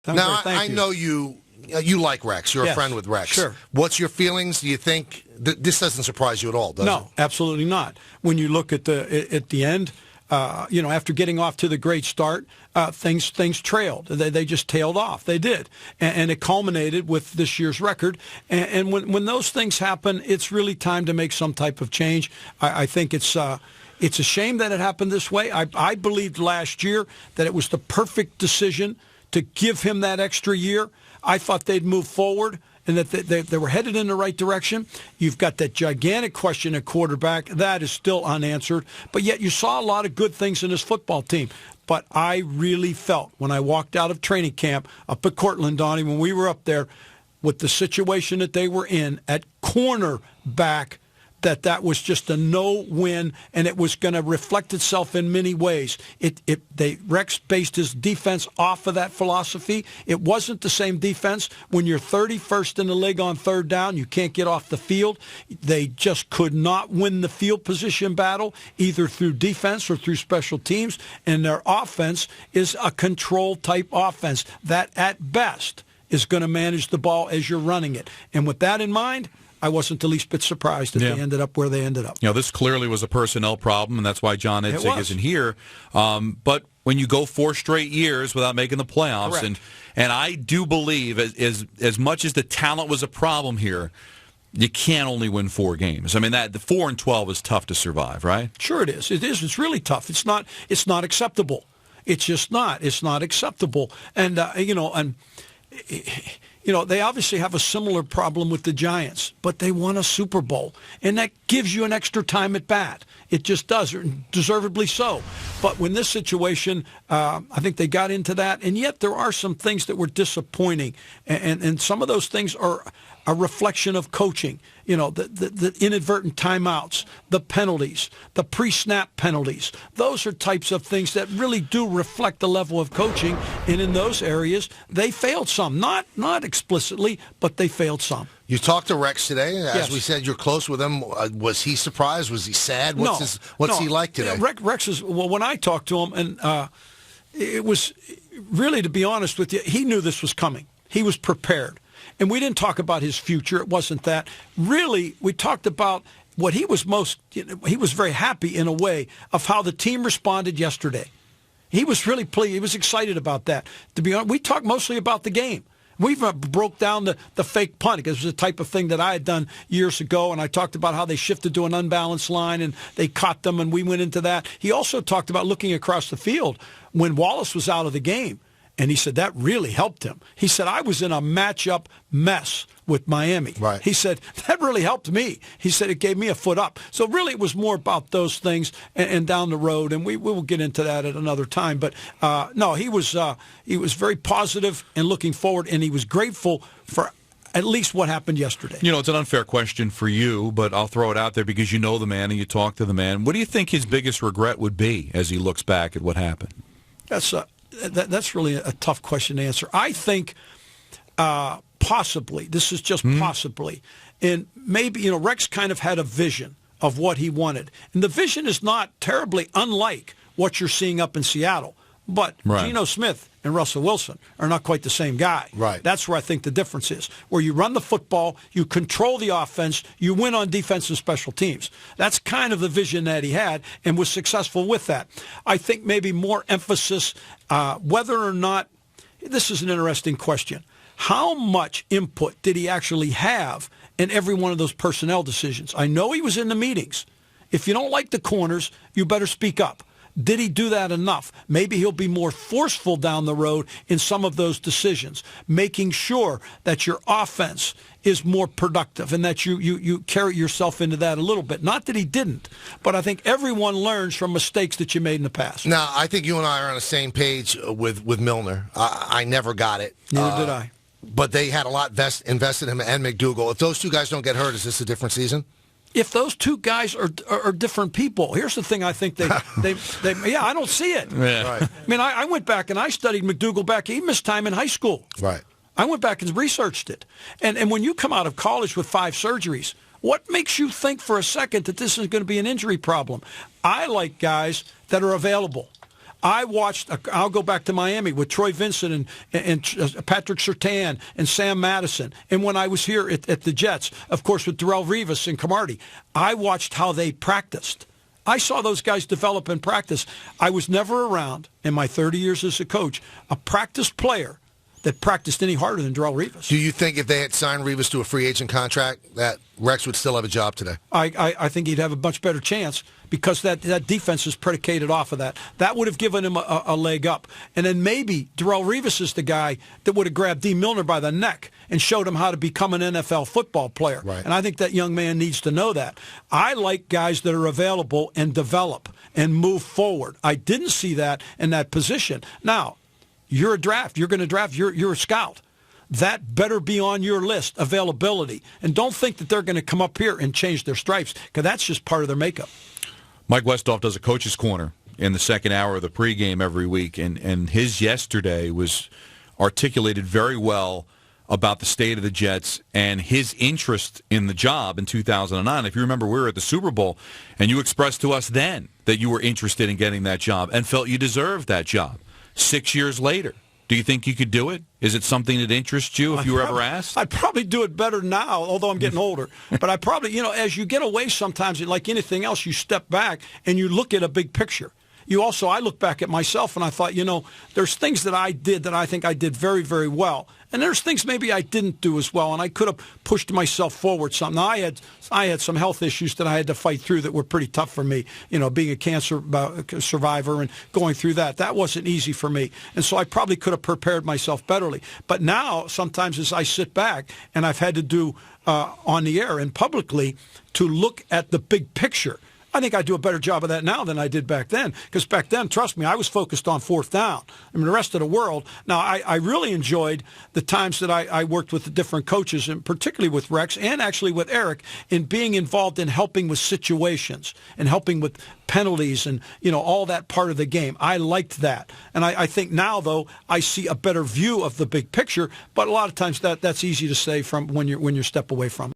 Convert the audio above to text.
Now, I know you like Rex. You're a friend with Rex. Sure. What's your feelings? Do you think this doesn't surprise you at all, does it? No, absolutely not. When you look at the end, after getting off to the great start, things trailed. They just tailed off. They did. And it culminated with this year's record. And when those things happen, it's really time to make some type of change. I think it's a shame that it happened this way. I believed last year that it was the perfect decision to give him that extra year. I thought they'd move forward and that they were headed in the right direction. You've got that gigantic question at quarterback. That is still unanswered. But yet you saw a lot of good things in this football team. But I really felt when I walked out of training camp up at Cortland, Donnie, when we were up there with the situation that they were in at cornerback, that was just a no-win, and it was going to reflect itself in many ways. Rex based his defense off of that philosophy. It wasn't the same defense. When you're 31st in the league on third down, you can't get off the field. They just could not win the field position battle, either through defense or through special teams, and their offense is a control-type offense that, at best, is going to manage the ball as you're running it. And with that in mind, I wasn't the least bit surprised that they ended up where they ended up. This clearly was a personnel problem, and that's why John Idzik isn't here. But when you go 4 straight years without making the playoffs, and I do believe as much as the talent was a problem here, you can't only win 4 games. I mean, the 4-12 is tough to survive, right? Sure it is. It is. It's really tough. It's not acceptable. It's just not. It's not acceptable. And, they obviously have a similar problem with the Giants, but they won a Super Bowl, and that gives you an extra time at bat. It just does, deservedly so. But when this situation, I think they got into that, and yet there are some things that were disappointing, and some of those things are a reflection of coaching. The inadvertent timeouts, the penalties, the pre-snap penalties. Those are types of things that really do reflect the level of coaching, and in those areas, they failed some. Not explicitly, but they failed some. You talked to Rex today. As Yes. we said, you're close with him. Was he surprised? Was he sad? What's he like today? Rex is, when I talked to him, and it was really, to be honest with you, he knew this was coming. He was prepared. And we didn't talk about his future. It wasn't that. Really, we talked about what he was he was very happy in a way of how the team responded yesterday. He was really pleased. He was excited about that. To be honest, we talked mostly about the game. We broke down the fake punt, because it was the type of thing that I had done years ago, and I talked about how they shifted to an unbalanced line, and they caught them, and we went into that. He also talked about looking across the field when Wallace was out of the game. And he said that really helped him. He said, I was in a matchup mess with Miami. Right. He said, that really helped me. He said, it gave me a foot up. So really it was more about those things and down the road, and we will get into that at another time. But, no, he was very positive and looking forward, and he was grateful for at least what happened yesterday. It's an unfair question for you, but I'll throw it out there because you know the man and you talk to the man. What do you think his biggest regret would be as he looks back at what happened? That's really a tough question to answer. I think possibly, this is just possibly, and maybe, Rex kind of had a vision of what he wanted. And the vision is not terribly unlike what you're seeing up in Seattle. But Geno Smith and Russell Wilson are not quite the same guy. Right. That's where I think the difference is. Where you run the football, you control the offense, you win on defense and special teams. That's kind of the vision that he had and was successful with that. I think maybe more emphasis, whether or not, this is an interesting question. How much input did he actually have in every one of those personnel decisions? I know he was in the meetings. If you don't like the corners, you better speak up. Did he do that enough? Maybe he'll be more forceful down the road in some of those decisions, making sure that your offense is more productive and that you carry yourself into that a little bit. Not that he didn't, but I think everyone learns from mistakes that you made in the past. Now, I think you and I are on the same page with Milner. I never got it. Neither did I. But they had a lot invested in him and McDougal. If those two guys don't get hurt, is this a different season? If those two guys are different people, here's the thing I think they I don't see it. Yeah. Right. I mean, I went back and I studied McDougal back. He missed time in high school. Right. I went back and researched it. And when you come out of college with 5 surgeries, what makes you think for a second that this is going to be an injury problem? I like guys that are available. I'll go back to Miami with Troy Vincent and Patrick Surtain and Sam Madison. And when I was here at the Jets, of course, with Darrelle Revis and Camardi, I watched how they practiced. I saw those guys develop in practice. I was never around, in my 30 years as a coach, a practice player that practiced any harder than Darrelle Revis. Do you think if they had signed Revis to a free agent contract that Rex would still have a job today? I think he'd have a much better chance because that defense is predicated off of that. That would have given him a leg up. And then maybe Darrelle Revis is the guy that would have grabbed D. Milner by the neck and showed him how to become an NFL football player. Right. And I think that young man needs to know that. I like guys that are available and develop and move forward. I didn't see that in that position. Now, you're a draft. You're going to draft. You're a scout. That better be on your list, availability. And don't think that they're going to come up here and change their stripes, because that's just part of their makeup. Mike Westhoff does a coach's corner in the second hour of the pregame every week, and his yesterday was articulated very well about the state of the Jets and his interest in the job in 2009. If you remember, we were at the Super Bowl, and you expressed to us then that you were interested in getting that job and felt you deserved that job. 6 years later, do you think you could do it? Is it something that interests you if you were ever asked? I'd probably do it better now, although I'm getting older. But I probably, as you get away sometimes, like anything else, you step back and you look at a big picture. I look back at myself and I thought, there's things that I did that I think I did very, very well. And there's things maybe I didn't do as well, and I could have pushed myself forward some. Now, I had some health issues that I had to fight through that were pretty tough for me, being a cancer survivor and going through that. That wasn't easy for me. And so I probably could have prepared myself betterly. But now, sometimes as I sit back, and I've had to do on the air and publicly to look at the big picture, I think I do a better job of that now than I did back then. Because back then, trust me, I was focused on fourth down. I mean, the rest of the world. Now, I really enjoyed the times that I worked with the different coaches, and particularly with Rex and actually with Eric, in being involved in helping with situations and helping with penalties and, all that part of the game. I liked that. And I think now, though, I see a better view of the big picture. But a lot of times that's easy to say from when you step away from it.